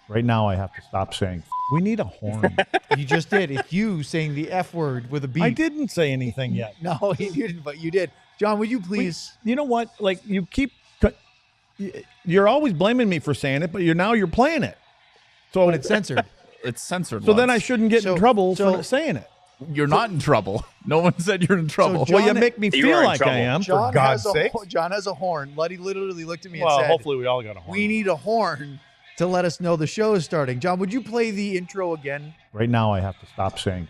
Right now, I have to stop saying. We need a horn. You just did. It's you saying the F word with a beat. I didn't say anything yet. No, you didn't, but you did. John, would you please? You know what? Like you keep, you're always blaming me for saying it, but you're playing it. So it's censored. It's censored. So then I shouldn't get in trouble for saying it. You're not in trouble. No one said you're in trouble. John, well, you make me feel like I am, John for God's sake. John has a horn. Luddy literally looked at me and Well, said, hopefully we all got a horn. we need a horn to let us know the show is starting. John, would you play the intro again? Right now, I have to stop saying.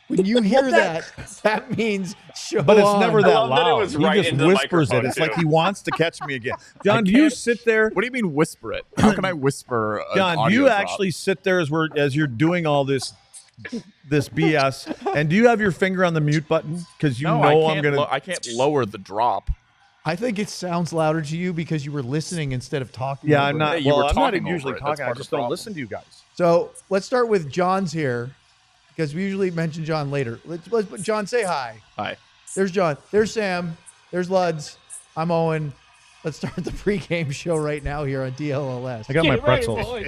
When you hear that means show But it's on. never that love that it loud. was He right just into the whispers it. microphone, It's too. like he wants to catch me again. John, do you sit there? What do you mean whisper it? How can I whisper? An John, do audio you drop? actually sit there as you're doing all this BS? And do you have your finger on the mute button? Because No, I can't lower the drop. I think it sounds louder to you because you were listening instead of talking. Yeah, over I'm it. not. you were Well, I'm not talking over usually it. That's talking. I part of just the don't problem. listen to you guys. So let's start with John's here because we usually mention John later. Let's John, say hi. Hi. There's John. There's Sam. There's Luds. I'm Owen. Let's start the pregame show right now here on DLLS. I got my pretzels.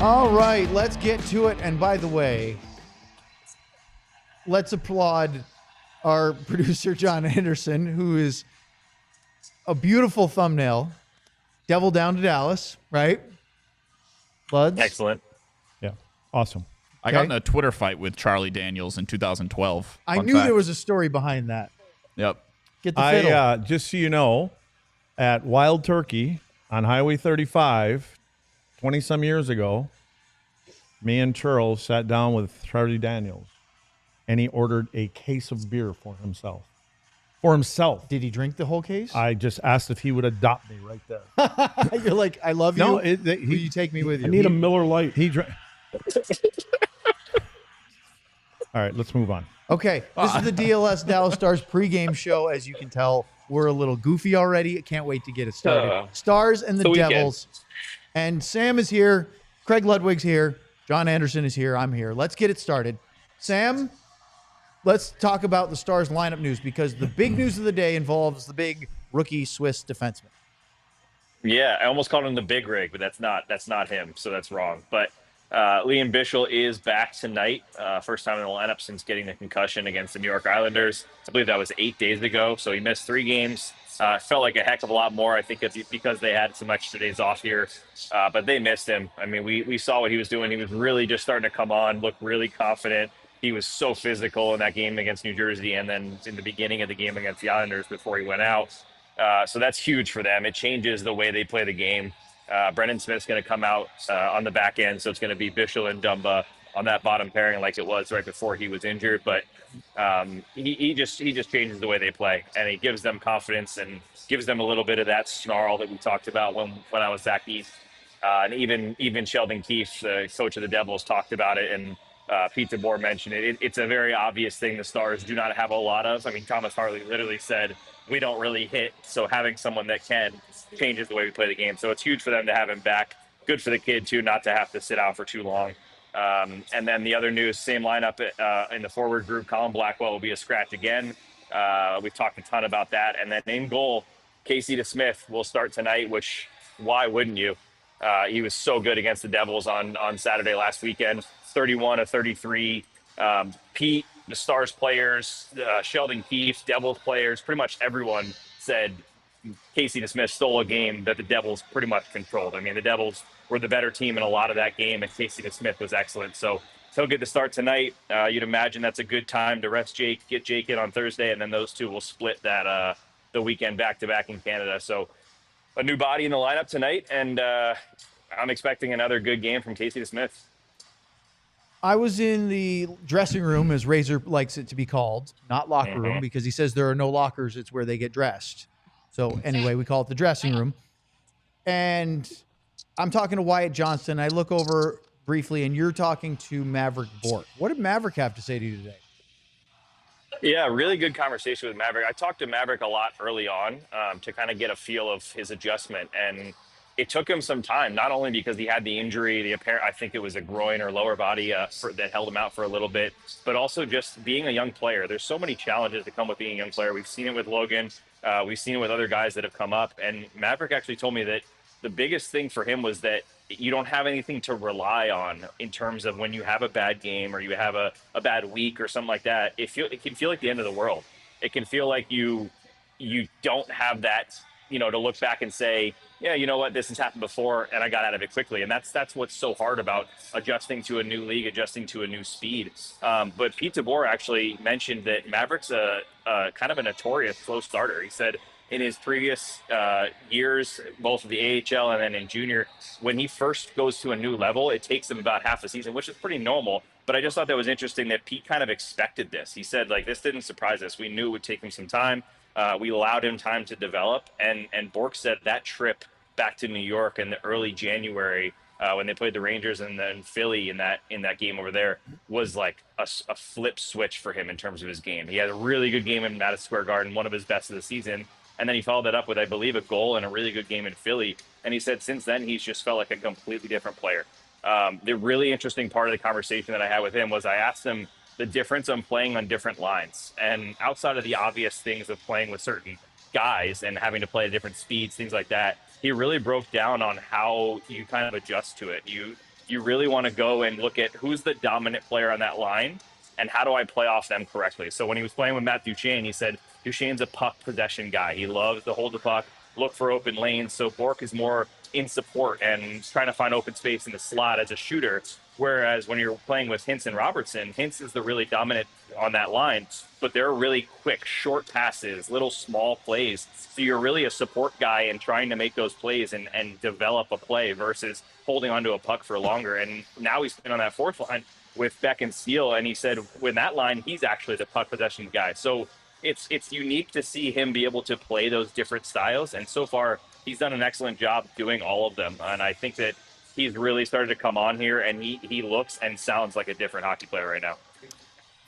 All right, let's get to it. And by the way, let's applaud our producer, John Anderson, who is a beautiful thumbnail. Devil down to Dallas, right? Buds? Excellent. Yeah, awesome. I got in a Twitter fight with Charlie Daniels in 2012. I Fun knew fact. there was a story behind that. Yep. Get the fiddle. Just so you know, at Wild Turkey on Highway 35, 20-some years ago, me and Charles sat down with Charlie Daniels, and he ordered a case of beer for himself. For himself. Did he drink the whole case? I just asked if he would adopt me right there. You're like, I love you. No, Will you take me with you? I need a Miller Lite. He drank. All right, let's move on. Okay, this is the DLS Dallas Stars pregame show. As you can tell, we're a little goofy already. I can't wait to get it started. Stars and the weekend. Devils. And Sam is here. Craig Ludwig's here. John Anderson is here. I'm here. Let's get it started. Sam, let's talk about the Stars lineup news because the big news of the day involves the big rookie Swiss defenseman. Yeah, I almost called him the big rig, but that's not him, so that's wrong. But Liam Bichsel is back tonight. First time in the lineup since getting the concussion against the New York Islanders. I believe that was 8 days ago, so he missed 3 games. Felt like a heck of a lot more, I think, because they had some extra days off here. But they missed him. I mean, we saw what he was doing. He was really just starting to come on, look really confident. He was so physical in that game against New Jersey and then in the beginning of the game against the Islanders before he went out. So that's huge for them. It changes the way they play the game. Brendan Smith's going to come out on the back end, so it's going to be Bichsel and Dumba on that bottom pairing like it was right before he was injured. But he just changes the way they play, and he gives them confidence and gives them a little bit of that snarl that we talked about when I was back east. And even Sheldon Keefe, the coach of the Devils, talked about it, and Pete DeBoer mentioned it. It's a very obvious thing the Stars do not have a lot of. I mean, Thomas Harley literally said, we don't really hit, so having someone that can changes the way we play the game. So it's huge for them to have him back. Good for the kid, too, not to have to sit out for too long. And then the other news, same lineup in the forward group, Colin Blackwell will be a scratch again. We've talked a ton about that. And then in goal, Casey DeSmith will start tonight, which why wouldn't you? He was so good against the Devils on Saturday last weekend, 31 of 33. Pete, the Stars players, Sheldon Keefe, Devils players, pretty much everyone said Casey DeSmith stole a game that the Devils pretty much controlled. I mean, the Devils were the better team in a lot of that game, and Casey DeSmith was excellent. So he'll get to start tonight. You'd imagine that's a good time to rest Jake, get Jake in on Thursday, and then those two will split that the weekend back-to-back in Canada. So a new body in the lineup tonight, and I'm expecting another good game from Casey DeSmith. I was in the dressing room, as Razor likes it to be called, not locker room, because he says there are no lockers. It's where they get dressed. So anyway, we call it the dressing room. And I'm talking to Wyatt Johnston. I look over briefly, and you're talking to Maverick Bork. What did Maverick have to say to you today? Yeah, really good conversation with Maverick. I talked to Maverick a lot early on to kind of get a feel of his adjustment, and it took him some time. Not only because he had the injury, the apparent, I think it was a groin or lower body that held him out for a little bit, but also just being a young player. There's so many challenges that come with being a young player. We've seen it with Logan. We've seen it with other guys that have come up, and Maverick actually told me that the biggest thing for him was that you don't have anything to rely on in terms of when you have a bad game or you have a bad week or something like that. It can feel like the end of the world. It can feel like you don't have that, to look back and say, yeah, you know what, this has happened before and I got out of it quickly. And that's what's so hard about adjusting to a new league, adjusting to a new speed. But Pete DeBoer actually mentioned that Maverick's a kind of a notorious slow starter. He said in his previous years, both of the AHL and then in junior, when he first goes to a new level, it takes him about half a season, which is pretty normal. But I just thought that was interesting that Pete kind of expected this. He said, like, this didn't surprise us. We knew it would take him some time. We allowed him time to develop. And Bork said that trip back to New York in the early January when they played the Rangers and then Philly in that game over there was like a flip switch for him in terms of his game. He had a really good game in Madison Square Garden, one of his best of the season. And then he followed that up with, I believe, a goal and a really good game in Philly. And he said since then, he's just felt like a completely different player. The really interesting part of the conversation that I had with him was I asked him the difference on playing on different lines. And outside of the obvious things of playing with certain guys and having to play at different speeds, things like that, he really broke down on how you kind of adjust to it. You really want to go and look at who's the dominant player on that line and how do I play off them correctly. So when he was playing with Matt Duchene, he said Duchene's a puck possession guy. He loves to hold the puck, look for open lanes. So Bork is more in support and trying to find open space in the slot as a shooter. Whereas when you're playing with Hintz and Robertson, Hintz is the really dominant on that line, but they're really quick, short passes, little small plays. So you're really a support guy and trying to make those plays and develop a play versus holding onto a puck for longer. And now he's been on that fourth line with Beck and Steele, and he said with that line, he's actually the puck possession guy. So it's unique to see him be able to play those different styles. And so far, he's done an excellent job doing all of them. And I think that he's really started to come on here, and he looks and sounds like a different hockey player right now.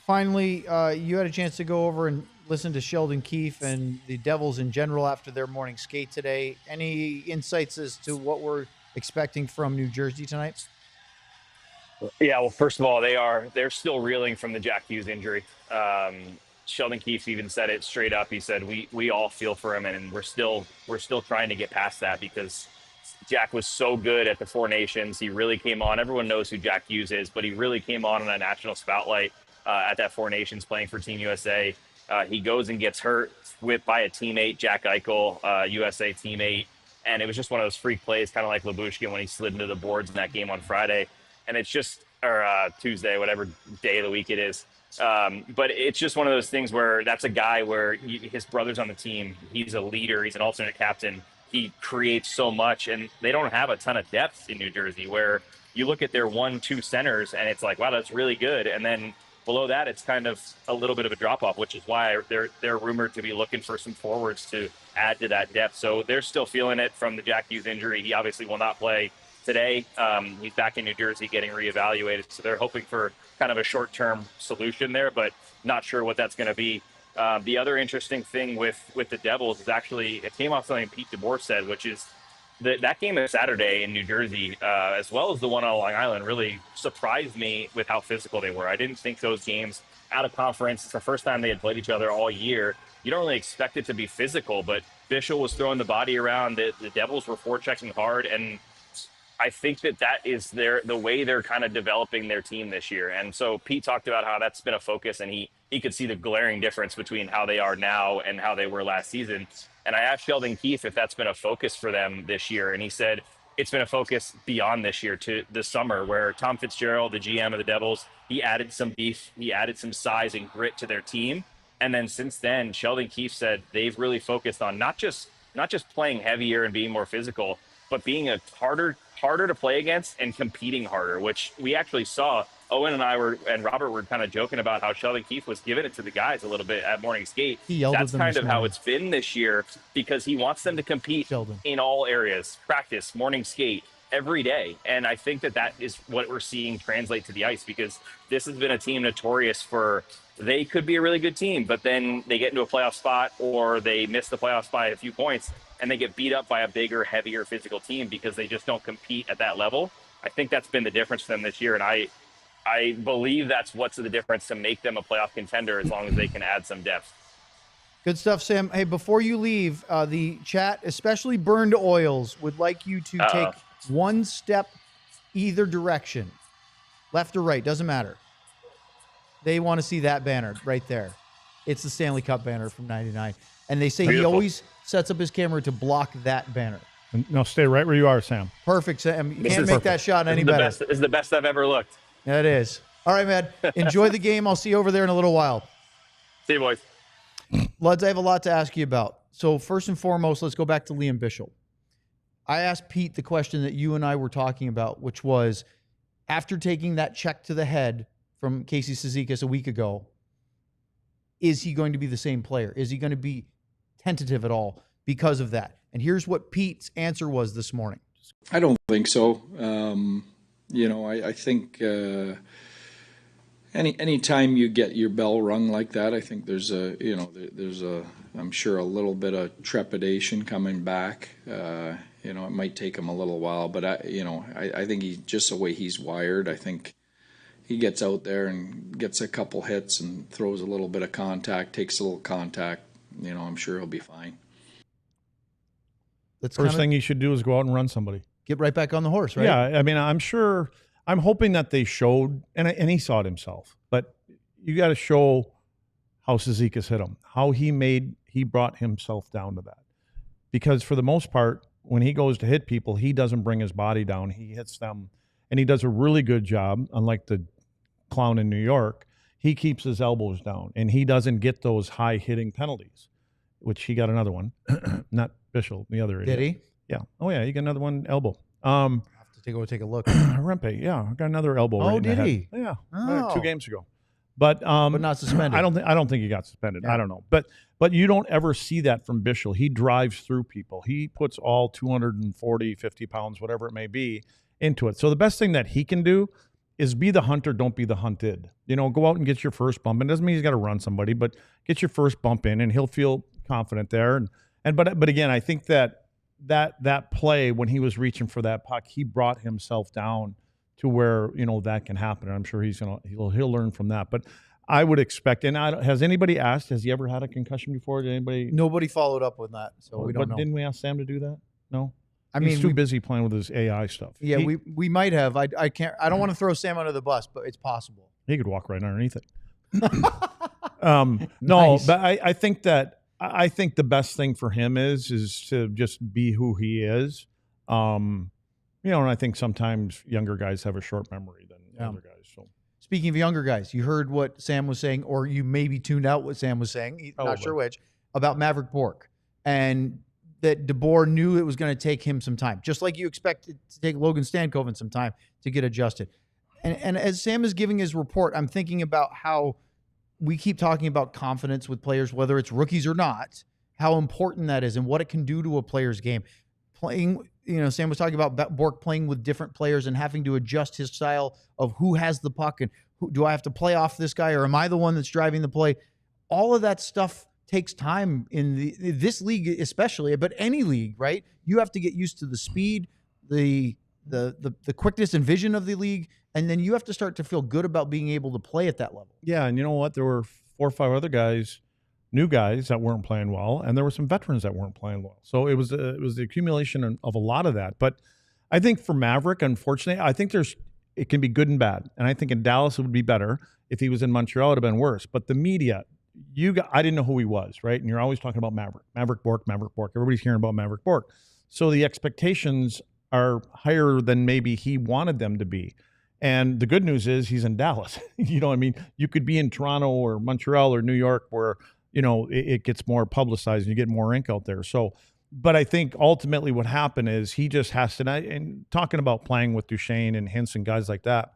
Finally, you had a chance to go over and listen to Sheldon Keefe and the Devils in general after their morning skate today. Any insights as to what we're expecting from New Jersey tonight? Yeah, well, first of all, they're still reeling from the Jack Hughes injury. Sheldon Keefe even said it straight up. He said, we all feel for him, and we're still trying to get past that because Jack was so good at the Four Nations. He really came on. Everyone knows who Jack Hughes is, but he really came on a national spotlight at that Four Nations playing for Team USA. He goes and gets hurt by a teammate, Jack Eichel, USA teammate. And it was just one of those freak plays, kind of like Lyubushkin when he slid into the boards in that game on Friday. And it's just, or Tuesday, whatever day of the week it is. But it's just one of those things where that's a guy where his brother's on the team. He's a leader. He's an alternate captain. He creates so much, and they don't have a ton of depth in New Jersey where you look at their 1-2 centers and it's like, wow, that's really good. And then below that, it's kind of a little bit of a drop off, which is why they're rumored to be looking for some forwards to add to that depth. So they're still feeling it from the Jack Hughes injury. He obviously will not play today. He's back in New Jersey getting reevaluated. So they're hoping for kind of a short-term solution there, but not sure what that's going to be. The other interesting thing with the Devils is actually, it came off something Pete DeBoer said, which is that game of Saturday in New Jersey, as well as the one on Long Island, really surprised me with how physical they were. I didn't think those games out of conference, it's the first time they had played each other all year. You don't really expect it to be physical, but Bischel was throwing the body around. The Devils were forechecking hard, and I think that is the way they're kind of developing their team this year. And so Pete talked about how that's been a focus, and he could see the glaring difference between how they are now and how they were last season. And I asked Sheldon Keefe if that's been a focus for them this year, and he said it's been a focus beyond this year to the summer, where Tom Fitzgerald, the GM of the Devils, he added some beef, he added some size and grit to their team. And then since then, Sheldon Keefe said they've really focused on not just playing heavier and being more physical, but being a harder to play against and competing harder, which we actually saw Owen and Robert were kind of joking about how Sheldon Keefe was giving it to the guys a little bit at morning skate. He yelled at That's them kind this of how morning. it's been this year because he wants them to compete Sheldon. in all areas, practice, morning skate, every day. And I think that is what we're seeing translate to the ice, because this has been a team notorious for, they could be a really good team, but then they get into a playoff spot or they miss the playoffs by a few points and they get beat up by a bigger, heavier physical team because they just don't compete at that level. I think that's been the difference for them this year. And I believe that's what's the difference to make them a playoff contender, as long as they can add some depth. Good stuff, Sam. Hey, before you leave, the chat, especially Burned Oils, would like you to take one step either direction, left or right, doesn't matter. They want to see that banner right there. It's the Stanley Cup banner from '99. And they say Beautiful. He always sets up his camera to block that banner. No, stay right where you are, Sam. Perfect, Sam. You This can't is make perfect. that shot any This better. This is the best I've ever looked. Yeah, it is. All right, man. Enjoy the game. I'll see you over there in a little while. See you, boys. Luds, I have a lot to ask you about. So first and foremost, let's go back to Liam Bichel. I asked Pete the question that you and I were talking about, which was, after taking that check to the head from Casey Cizikas a week ago, is he going to be the same player? Is he going to be tentative at all because of that? And here's what Pete's answer was this morning. I don't think so. I think any time you get your bell rung like that, I think there's I'm sure a little bit of trepidation coming back. It might take him a little while, but I think he, just the way he's wired, I think he gets out there and gets a couple hits and throws a little bit of contact, takes a little contact. I'm sure he'll be fine. First thing he should do is go out and run somebody. Get right back on the horse, right? Yeah, I mean, I'm hoping that they showed, and he saw it himself, but you got to show how Cizikas hit him, how he brought himself down to that. Because for the most part, when he goes to hit people, he doesn't bring his body down. He hits them, and he does a really good job, unlike the clown in New York. He keeps his elbows down, and he doesn't get those high-hitting penalties, which he got another one. Not Bichel, the other idiot. Did he? Yeah. Oh, yeah, he got another one, elbow. I'll have to take a look. Rempe, yeah, got another elbow. Oh, right in the did head. he? Yeah, Oh. 2 games ago. But not suspended. I don't think he got suspended. Yeah. I don't know. But you don't ever see that from Bichel. He drives through people. He puts all 240, 50 pounds, whatever it may be, into it. So the best thing that he can do is be the hunter, don't be the hunted. Go out and get your first bump. And it doesn't mean he's got to run somebody, but get your first bump in, and he'll feel confident there. But again, I think that play, when he was reaching for that puck, he brought himself down to where that can happen. And I'm sure he'll learn from that. But I would expect. And has anybody asked? Has he ever had a concussion before? Did anybody? Nobody followed up with that, so we don't know. Didn't we ask Sam to do that? No. He's He's too busy playing with his AI stuff. Yeah, we might have. I can't. I don't want to throw Sam under the bus, but it's possible. He could walk right underneath it. No, Nice. but I think the best thing for him is to just be who he is. And I think sometimes younger guys have a short memory than other guys. So Speaking of younger guys, you heard what Sam was saying, or you maybe tuned out what Sam was saying, not sure which, about Maverick Bourque. And that DeBoer knew it was going to take him some time, just like you expected to take Logan Stankoven some time to get adjusted. And as Sam is giving his report, I'm thinking about how we keep talking about confidence with players, whether it's rookies or not, how important that is and what it can do to a player's game. Playing, Sam was talking about Bourque playing with different players and having to adjust his style of who has the puck and do I have to play off this guy or am I the one that's driving the play? All of that stuff takes time in this league especially, but any league, right? You have to get used to the speed, the quickness and vision of the league, and then you have to start to feel good about being able to play at that level. yeah, and you know what? There were 4 or 5 other guys, new guys that weren't playing well, and there were some veterans that weren't playing well. So it was the accumulation of a lot of that. But I think for Maverick, unfortunately, I think it can be good and bad. And I think in Dallas it would be better. If he was in Montreal, it would have been worse. But the media, I didn't know who he was, right? And you're always talking about Maverick Bourque. Everybody's hearing about Maverick Bourque. So the expectations are higher than maybe he wanted them to be. And the good news is he's in Dallas. You could be in Toronto or Montreal or New York where, it gets more publicized and you get more ink out there. So, but I think ultimately what happened is he just has to, and talking about playing with Duchesne and Hintz and guys like that,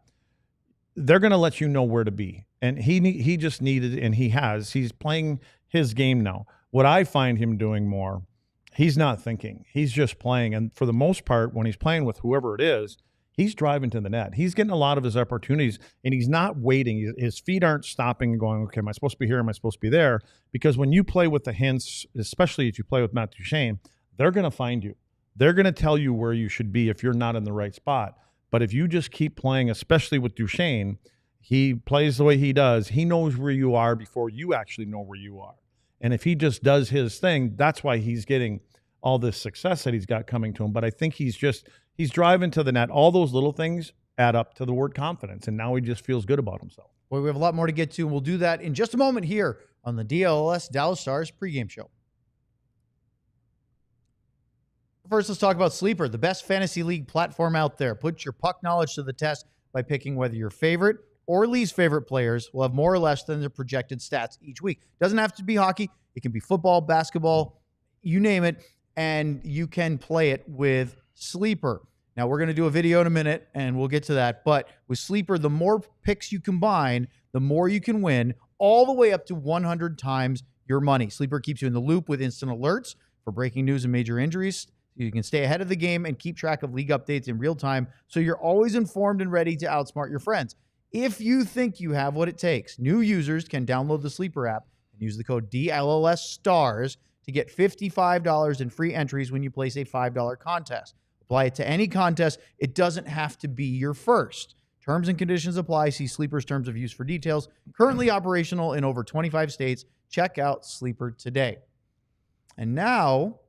they're going to let you know where to be. And he just needed, and he's playing his game now. What I find him doing more, he's not thinking. He's just playing. And for the most part, when he's playing with whoever it is, he's driving to the net. He's getting a lot of his opportunities, and he's not waiting. His feet aren't stopping and going, okay, am I supposed to be here? Am I supposed to be there? Because when you play with the hints, especially if you play with Matt Duchene, they're going to find you. They're going to tell you where you should be if you're not in the right spot. But if you just keep playing, especially with Duchene, he plays the way he does. He knows where you are before you actually know where you are. And if he just does his thing, that's why he's getting all this success that he's got coming to him. But I think he's driving to the net. All those little things add up to the word confidence. And now he just feels good about himself. Well, we have a lot more to get to, and we'll do that in just a moment here on the DLS Dallas Stars pregame show. First, let's talk about Sleeper, the best fantasy league platform out there. Put your puck knowledge to the test by picking whether your favorite or least favorite players will have more or less than their projected stats each week. Doesn't have to be hockey. It can be football, basketball, you name it, and you can play it with Sleeper. Now, we're going to do a video in a minute, and we'll get to that. But with Sleeper, the more picks you combine, the more you can win, all the way up to 100 times your money. Sleeper keeps you in the loop with instant alerts for breaking news and major injuries. You can stay ahead of the game and keep track of league updates in real time, so you're always informed and ready to outsmart your friends. If you think you have what it takes, new users can download the Sleeper app and use the code DLLSSTARS to get $55 in free entries when you place a $5 contest. Apply it to any contest. It doesn't have to be your first. Terms and conditions apply. See Sleeper's terms of use for details. Currently operational in over 25 states. Check out Sleeper today. And now,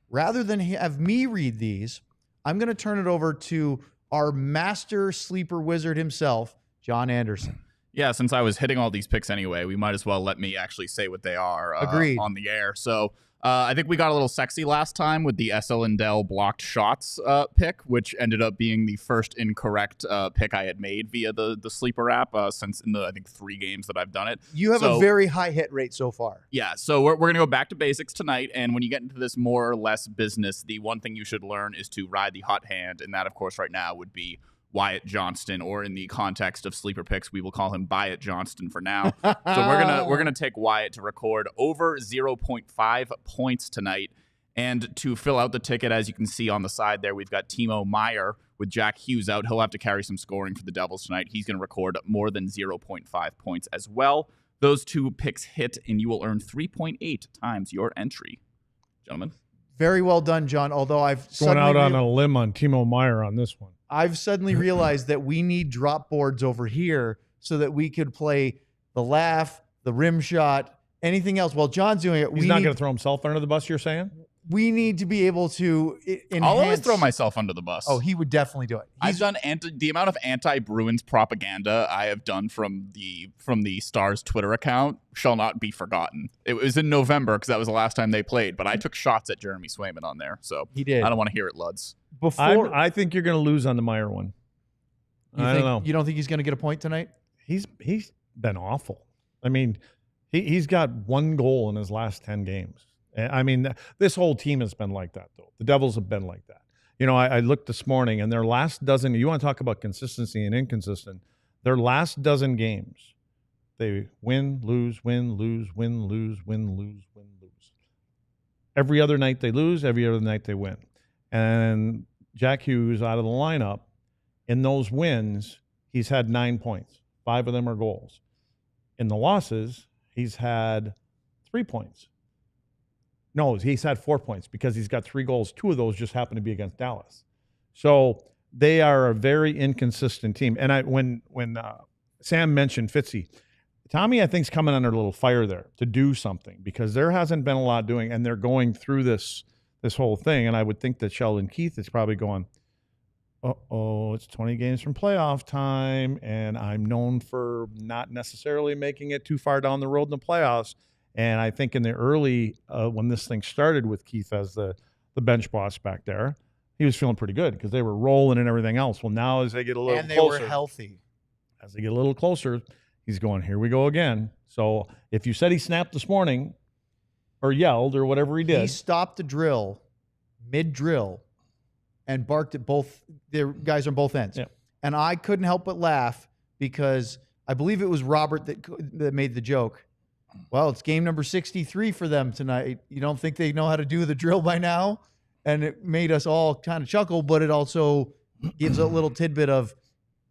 rather than have me read these, I'm going to turn it over to our master Sleeper wizard himself, John Anderson. Yeah, since I was hitting all these picks anyway, we might as well let me actually say what they are Agreed. On the air. So I think we got a little sexy last time with the SL and Dell blocked shots pick, which ended up being the first incorrect pick I had made via the Sleeper app since in the, I think, 3 games that I've done it. You have a very high hit rate so far. Yeah, so we're going to go back to basics tonight, and when you get into this more or less business, the one thing you should learn is to ride the hot hand, and that, of course, right now would be Wyatt Johnston, or in the context of Sleeper picks, we will call him Byatt Johnston for now. So we're gonna take Wyatt to record over 0.5 points tonight. And to fill out the ticket, as you can see on the side there, we've got Timo Meier with Jackhughes out. He'll have to carry some scoring for the Devils tonight. He's going to record more than 0.5 points as well. Those 2 picks hit, and you will earn 3.8 times your entry. Gentlemen. Very well done, John. Although I've going out on a limb on Timo Meier on this one. I've suddenly realized that we need drop boards over here so that we could play the laugh, the rim shot, anything else. While John's doing it, he's not going to throw himself under the bus, you're saying? We need to be able to enhance. I'll always throw myself under the bus. Oh, he would definitely do it. I've done the amount of anti-Bruins propaganda I have done from the Stars Twitter account shall not be forgotten. It was in November because that was the last time they played, but I took shots at Jeremy Swayman on there, so he did. I don't want to hear it, Luds. I think you're going to lose on the Meier one. I don't know. You don't think he's going to get a point tonight? He's been awful. I mean, he's got 1 goal in his last 10 games. I mean, this whole team has been like that, though. The Devils have been like that. You know, I looked this morning, and their last dozen, you want to talk about consistency and inconsistent, their last dozen games, they win, lose, win, lose, win, lose, win, lose, win, lose. Every other night they lose, every other night they win. And Jackhughes out of the lineup, in those wins, he's had 9 points. 5 of them are goals. In the losses, he's had 3 points. No, he's had 4 points because he's got 3 goals. 2 of those just happen to be against Dallas. So they are a very inconsistent team. And when Sam mentioned Fitzy, Tommy, I think, is coming under a little fire there to do something because there hasn't been a lot doing, and they're going through this whole thing. And I would think that Sheldon Keith is probably going, uh-oh, it's 20 games from playoff time, and I'm known for not necessarily making it too far down the road in the playoffs. And I think in the early, when this thing started with Keith as the bench boss back there, he was feeling pretty good because they were rolling and everything else. Well, now as they get a little closer. And they were healthy. As they get a little closer, he's going, here we go again. So if you said he snapped this morning or yelled or whatever he did. He stopped the drill, mid-drill, and barked at both their guys on both ends. Yeah. And I couldn't help but laugh because I believe it was Robert that made the joke. Well, it's game number 63 for them tonight. You don't think they know how to do the drill by now? And it made us all kind of chuckle, but it also gives a little tidbit of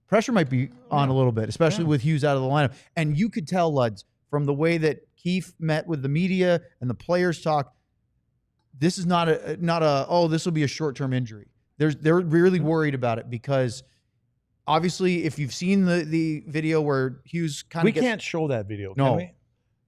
pressure might be on a little bit, especially with Hughes out of the lineup. And you could tell, Luds, from the way that Keefe met with the media and the players talk, this is not a oh, this will be a short-term injury. They're really worried about it because obviously if you've seen the video where Hughes kind of can't show that video, No. can we?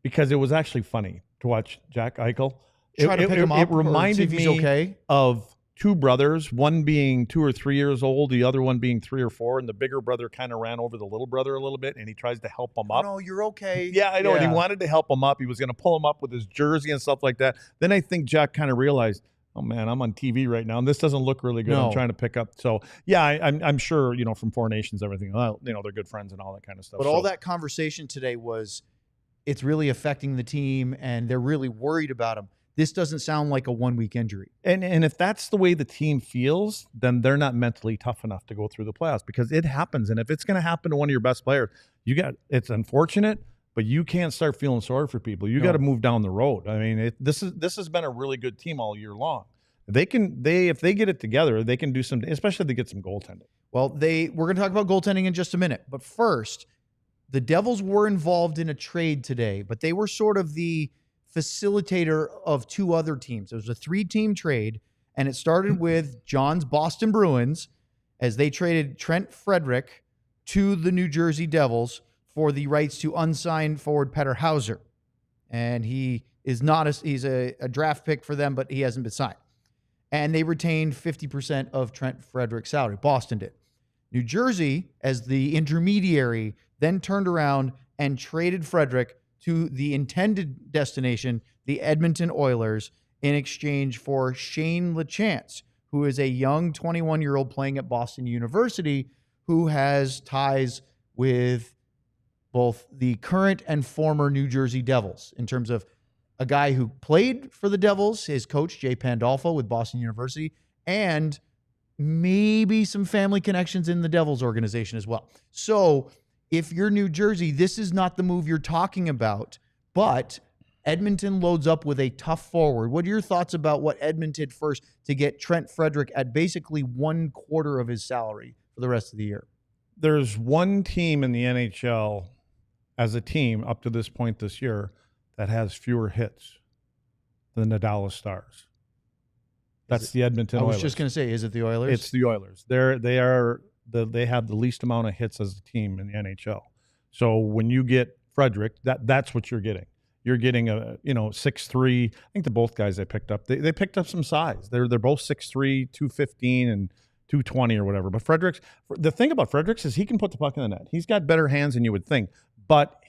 Because it was actually funny to watch Jack Eichel. Try to pick him up It reminded see if he's me okay. of two brothers, one being 2 or 3 years old, the other one being 3 or 4, and the bigger brother kind of ran over the little brother a little bit, and he tries to help him up. No, you're okay. Yeah, I know. And he wanted to help him up. He was going to pull him up with his jersey and stuff like that. Then I think Jack kind of realized, oh man, I'm on TV right now, and this doesn't look really good. No. I'm trying to pick up. So yeah, I'm sure, from Four Nations, everything. They're good friends and all that kind of stuff. But all that conversation today was, it's really affecting the team, and they're really worried about him. This doesn't sound like a 1-week injury. And if that's the way the team feels, then they're not mentally tough enough to go through the playoffs, because it happens. And if it's going to happen to one of your best players, it's unfortunate, but you can't start feeling sorry for people. You got to move down the road. I mean, this has been a really good team all year long. If they get it together, they can do some, especially if they get some goaltending. Well, we're going to talk about goaltending in just a minute. But first, the Devils were involved in a trade today, but they were sort of the facilitator of 2 other teams. It was a 3-team trade, and it started with John's Boston Bruins as they traded Trent Frederick to the New Jersey Devils for the rights to unsigned forward Petter Hauser. And he is he's a draft pick for them, but he hasn't been signed. And they retained 50% of Trent Frederick's salary. Boston did. New Jersey, as the intermediary, then turned around and traded Frederick to the intended destination, the Edmonton Oilers, in exchange for Shane LeChance, who is a young 21-year-old playing at Boston University who has ties with both the current and former New Jersey Devils, in terms of a guy who played for the Devils, his coach, Jay Pandolfo with Boston University, and maybe some family connections in the Devils organization as well. So if you're New Jersey, this is not the move you're talking about, but Edmonton loads up with a tough forward. What are your thoughts about what Edmonton did first to get Trent Frederick at basically 1/4 of his salary for the rest of the year? There's one team in the NHL as a team up to this point this year that has fewer hits than the Dallas Stars. That's the Edmonton Oilers. I was just going to say, is it the Oilers? It's the Oilers. They have the least amount of hits as a team in the NHL. So when you get Frederick, that's what you're getting. You're getting a 6'3". I think both guys they picked up, they picked up some size. They're both 6'3", 215 and 220 or whatever. But the thing about Fredericks is he can put the puck in the net. He's got better hands than you would think. But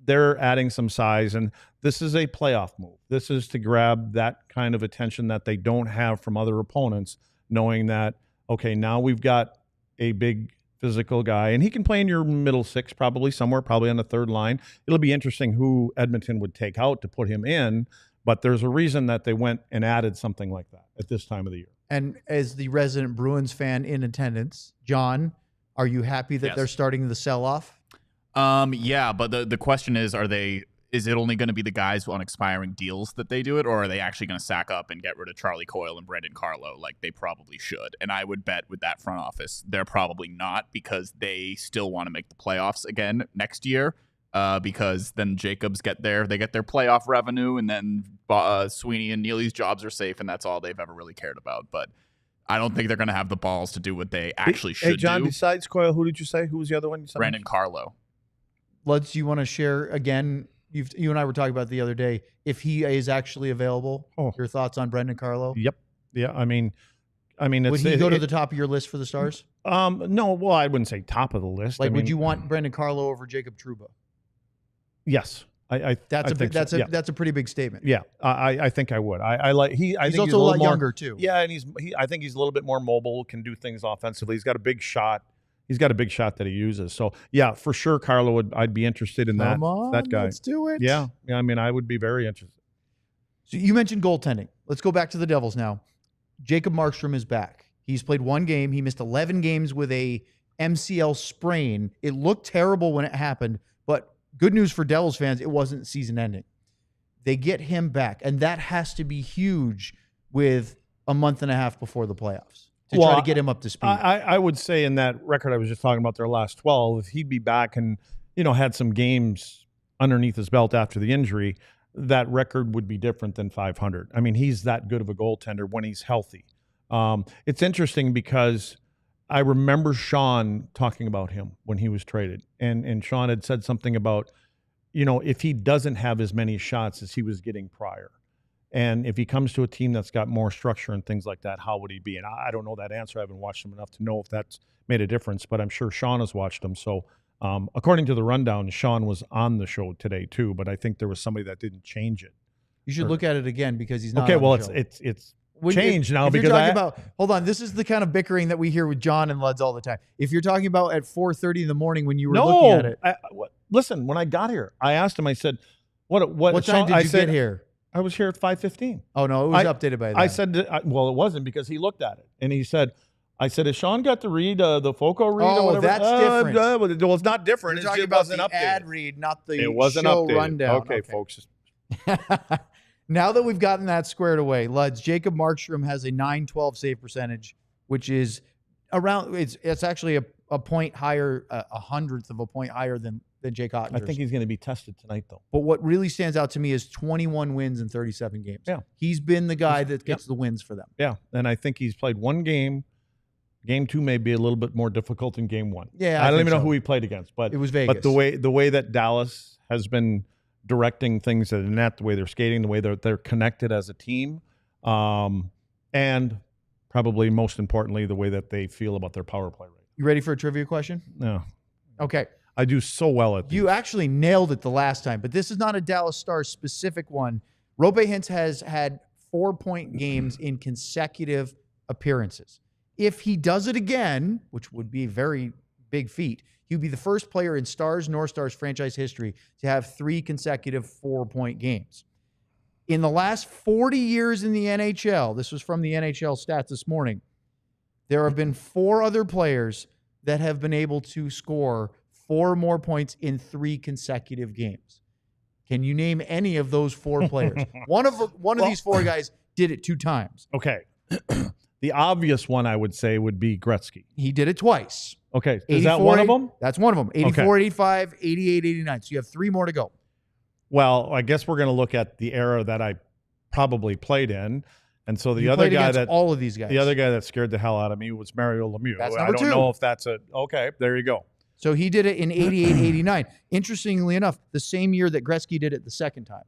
they're adding some size, and this is a playoff move. This is to grab that kind of attention that they don't have from other opponents, knowing that, okay, now we've got a big physical guy, and he can play in your middle six probably on the third line. It'll be interesting who Edmonton would take out to put him in, but there's a reason that they went and added something like that at this time of the year. And as the resident Bruins fan in attendance, John, are you happy that they're starting the sell-off? Yeah, but the question is it only going to be the guys on expiring deals that they do it, or are they actually going to sack up and get rid of Charlie Coyle and Brendan Carlo like they probably should? And I would bet with that front office, they're probably not, because they still want to make the playoffs again next year, because then Jacobs they get their playoff revenue, and then Sweeney and Neely's jobs are safe, and that's all they've ever really cared about. But I don't think they're going to have the balls to do what they actually should do. Hey, John, besides Coyle, who did you say? Who was the other one you said? Brendan Carlo. Luds, you want to share again? You and I were talking about the other day. If he is actually available, your thoughts on Brendan Carlo? Yep. Yeah. I mean, would he go to the top of your list for the Stars? No. Well, I wouldn't say top of the list. Would you want Brendan Carlo over Jacob Trouba? Yes. That's a pretty big statement. Yeah. I think I would. He's also a lot younger too. Yeah, and I think he's a little bit more mobile, can do things offensively. He's got a big shot. He's got a big shot that he uses. So, yeah, for sure, Carlo I'd be interested in that guy. Let's do it. Yeah. I mean, I would be very interested. So you mentioned goaltending. Let's go back to the Devils now. Jacob Markstrom is back. He's played one game. He missed 11 games with a MCL sprain. It looked terrible when it happened, but good news for Devils fans, it wasn't season ending. They get him back, and that has to be huge with a month and a half before the playoffs to try to get him up to speed. I would say in that record I was just talking about, their last 12, if he'd be back and, had some games underneath his belt after the injury, that record would be different than 500. I mean, he's that good of a goaltender when he's healthy. It's interesting because I remember Sean talking about him when he was traded, and Sean had said something about, if he doesn't have as many shots as he was getting prior, and if he comes to a team that's got more structure and things like that, how would he be? And I don't know that answer. I haven't watched him enough to know if that's made a difference, but I'm sure Sean has watched him. So according to the rundown, Sean was on the show today too, but I think there was somebody that didn't change it. You should look at it again because he's not. Okay, on well, the show. it's changed now if because you're talking about, hold on, this is the kind of bickering that we hear with John and Luds all the time. If you're talking about at 4:30 in the morning when you were looking at it, listen, when I got here, I asked him. I said, "What time did you get here?" I was here at 5:15. Oh no, it was updated by then. I said, well, it wasn't because he looked at it and he said, "I said, has Sean got to read the FOCO read or whatever?" That's different. Well, it's not different. You're It talking wasn't about the updated. ad read, not the It wasn't show updated. rundown. Okay, folks. Now that we've gotten that squared away, Luds, Jacob Markstrom has a .912 save percentage, which is around. It's actually a point higher, a hundredth of a point higher than Jake Ottinger's. I think he's going to be tested tonight, though. But what really stands out to me is 21 wins in 37 games. Yeah, he's been the guy that gets the wins for them. Yeah, and I think he's played one game. Game 2 may be a little bit more difficult than game 1. Yeah, I don't even know who he played against, but it was Vegas. But the way that Dallas has been directing things at the net, the way they're skating, the way they're connected as a team, and probably most importantly, the way that they feel about their power play rate. You ready for a trivia question? No. Okay. I do so well at these. You actually nailed it the last time, but this is not a Dallas Stars specific one. Robe Hintz has had 4-point games in consecutive appearances. If he does it again, which would be a very big feat, he would be the first player in North Stars franchise history to have 3 consecutive 4-point games. In the last 40 years in the NHL, this was from the NHL stats this morning, there have been 4 other players that have been able to score 4 more points in 3 consecutive games. Can you name any of those 4 players? One of these 4 guys did it 2 times. Okay. The obvious one I would say would be Gretzky. He did it twice. Okay. Is that one of them? That's one of them. 84, 85, 88, 89. So you have 3 more to go. Well, I guess we're going to look at the era that I probably played in. And so the You other played guy against all of these guys. The other guy that scared the hell out of me was Mario Lemieux. That's I number don't 2. know if that's okay, there you go. So he did it in 88, 89. Interestingly enough, the same year that Gretzky did it the second time.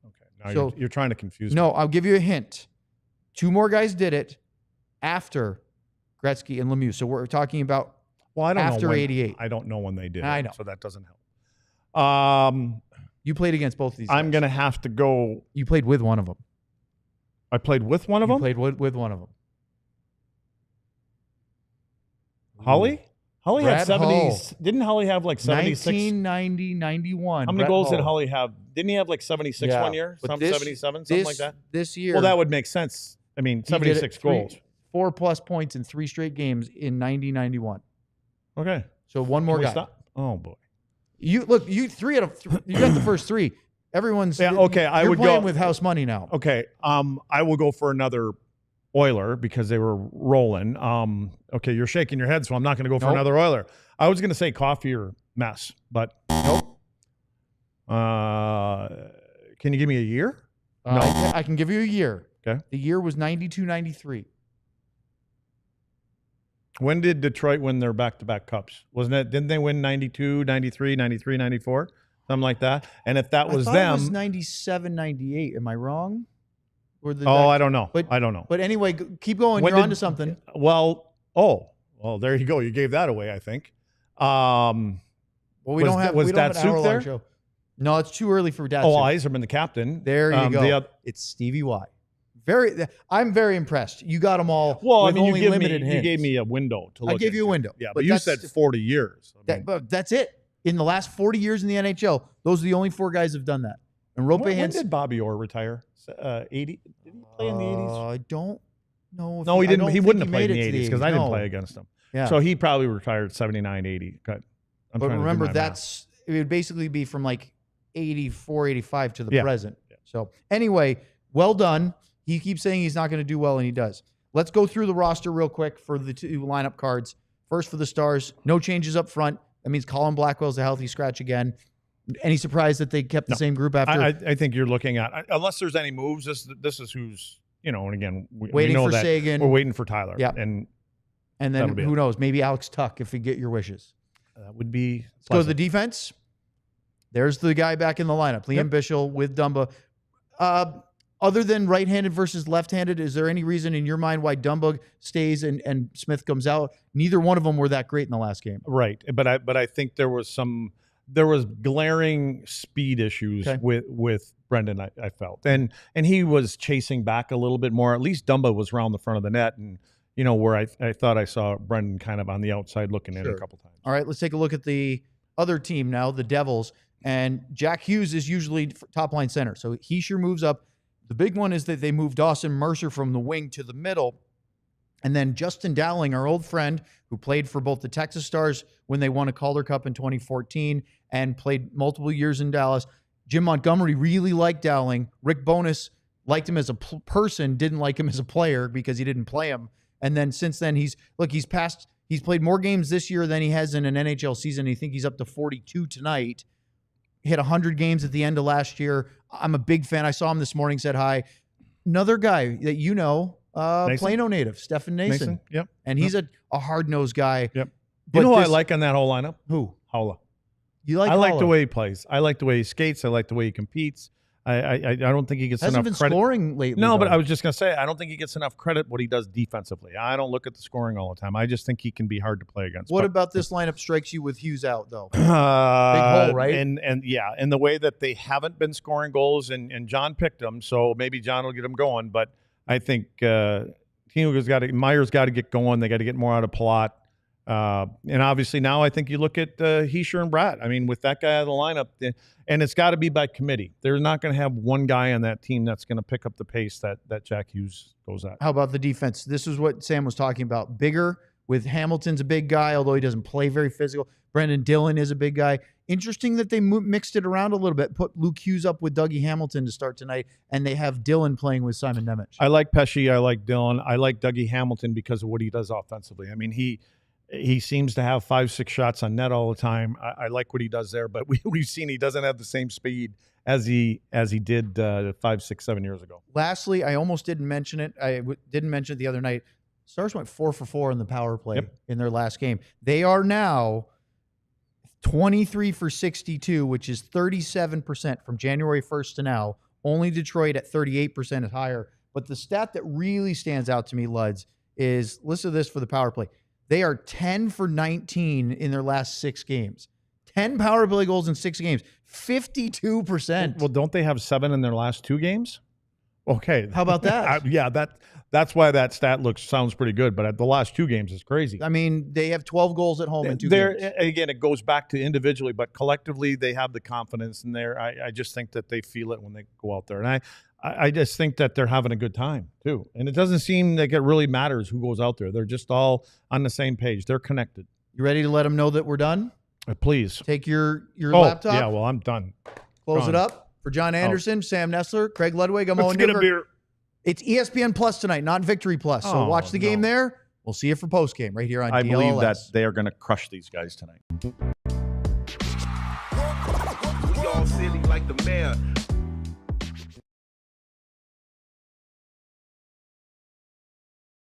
Okay. Now you're trying to confuse me. No, I'll give you a hint. 2 more guys did it after Gretzky and Lemieux. So we're talking about after 88. I don't know when they did I it, know. so that doesn't help. You played against both of these guys. I'm going to have to go. You played with one of them. I played with one of them? You played with one of them. Holly? Holly had Brett 70s. Hull. Didn't Holly have like 76? 1990, 91. How many Brett goals Hull. did Holly have? Didn't he have like 76 Yeah, one year? but 77, something like that? This year. Well, that would make sense. I mean, he did 76 it goals. 4+ points in 3 straight games in 90, 91. Okay. So one more Can we guy. stop? Oh, boy. You got the first 3. Everyone's okay. I you're would playing go with house money now. Okay. I will go for another Oiler because they were rolling. Okay, you're shaking your head, so I'm not going to go for another Oiler. I was going to say Coffee or Mess, but nope. Can you give me a year? No. I can give you a year. Okay. The year was 92, 93. When did Detroit win their back-to-back cups? Didn't they win 92, 93, 93, 94? Something like that. And if that was I thought them, it was 97, 98. Am I wrong? I don't know. But I don't know. But anyway, keep going. You're onto something. Well, there you go. You gave that away, I think. Well, we don't have an hour-long there? show. No, it's too early for Datsuk. Iserman, the captain. There you go. It's Stevie Y. I'm very impressed. You got them all. Well, with only limited you hints. gave me a window to look I gave you a window. Yeah, but you said 40 years. But that's it. In the last 40 years in the NHL, those are the only 4 guys who've done that. And Rope when did Bobby Orr retire? 80? Did he play in the 80s? I don't know. No, he didn't. He wouldn't have played in the 80s because I didn't play against him. Yeah. So he probably retired 79, 80. Good. But remember, it would basically be from like 84, 85 to the present. Yeah. So anyway, well done. He keeps saying he's not going to do well, and he does. Let's go through the roster real quick for the two lineup cards. First for the Stars, no changes up front. That means Colin Blackwell's a healthy scratch again. Any surprise that they kept the same group after? I think you're looking at, unless there's any moves, this is who's, and again, we know for that Sagan. We're waiting for Tyler. Yeah. And then who knows? Maybe Alex Tuck if you get your wishes. That would be Let's go to the defense. There's the guy back in the lineup, Liam Bichsel with Dumba. Other than right-handed versus left-handed, is there any reason in your mind why Dumba stays and Smith comes out? Neither one of them were that great in the last game. Right. But I think there was glaring speed issues with Brendan, I felt. And he was chasing back a little bit more. At least Dumba was around the front of the net, and where I thought I saw Brendan kind of on the outside looking in a couple times. All right, let's take a look at the other team now, the Devils. And Jackhughes is usually top line center. So he sure moves up. The big one is that they moved Dawson Mercer from the wing to the middle. And then Justin Dowling, our old friend, who played for both the Texas Stars when they won a Calder Cup in 2014 and played multiple years in Dallas. Jim Montgomery really liked Dowling. Rick Bowness liked him as a person, didn't like him as a player because he didn't play him. And then since then, he's played more games this year than he has in an NHL season. I think he's up to 42 tonight. Hit 100 games at the end of last year. I'm a big fan. I saw him this morning, said hi. Another guy that Plano native, Stefan Nason. Yep. And he's a hard-nosed guy. Yep. But who I like on that whole lineup? Who? Haula. You like I like Haula? the way he plays. I like the way he skates. I like the way he competes. I don't think he gets Hasn't enough been credit. scoring lately. No, but though. I was just going to say, I don't think he gets enough credit what he does defensively. I don't look at the scoring all the time. I just think he can be hard to play against. What about this lineup strikes you with Hughes out, though? Big hole, right? And the way that they haven't been scoring goals, and John picked them, so maybe John will get them going. But I think Meyer's got to get going. They got to get more out of Palat. And obviously now I think you look at Hischier and Bratt. I mean, with that guy out of the lineup, and it's got to be by committee. They're not going to have one guy on that team that's going to pick up the pace that Jackhughes goes at. How about the defense? This is what Sam was talking about. Bigger with Hamilton's a big guy, although he doesn't play very physical. Brendan Dillon is a big guy. Interesting that they mixed it around a little bit. Put Luke Hughes up with Dougie Hamilton to start tonight, and they have Dillon playing with Simon Nemec. I like Pesce. I like Dillon. I like Dougie Hamilton because of what he does offensively. I mean, he seems to have 5-6 shots on net all the time. I like what he does there, but we've seen he doesn't have the same speed as he did 5, 6, 7 years ago. Lastly, I almost didn't mention it. I didn't mention it the other night. Stars went 4 for 4 in the power play in their last game. They are now 23 for 62, which is 37% from January 1st to now. Only Detroit at 38% is higher. But the stat that really stands out to me, Luds, is listen to this for the power play. They are 10 for 19 in their last 6 games. 10 power play goals in 6 games. 52%. Well, don't they have 7 in their last 2 games? Okay. How about that? That's why that stat sounds pretty good. But at the last 2 games is crazy. I mean, they have 12 goals at home in 2 games. Again, it goes back to individually, but collectively they have the confidence in there. I just think that they feel it when they go out there. And I just think that they're having a good time, too. And it doesn't seem like it really matters who goes out there. They're just all on the same page. They're connected. You ready to let them know that we're done? Please. Take your laptop. Yeah, well, I'm done. Close it up. For John Anderson, Sam Nessler, Craig Ludwig, I'm Let's Owen get a Newkirk. beer. It's ESPN Plus tonight, not Victory Plus. So watch the game there. We'll see you for postgame right here on DLLS. I believe that they are going to crush these guys tonight. We all silly like the mayor.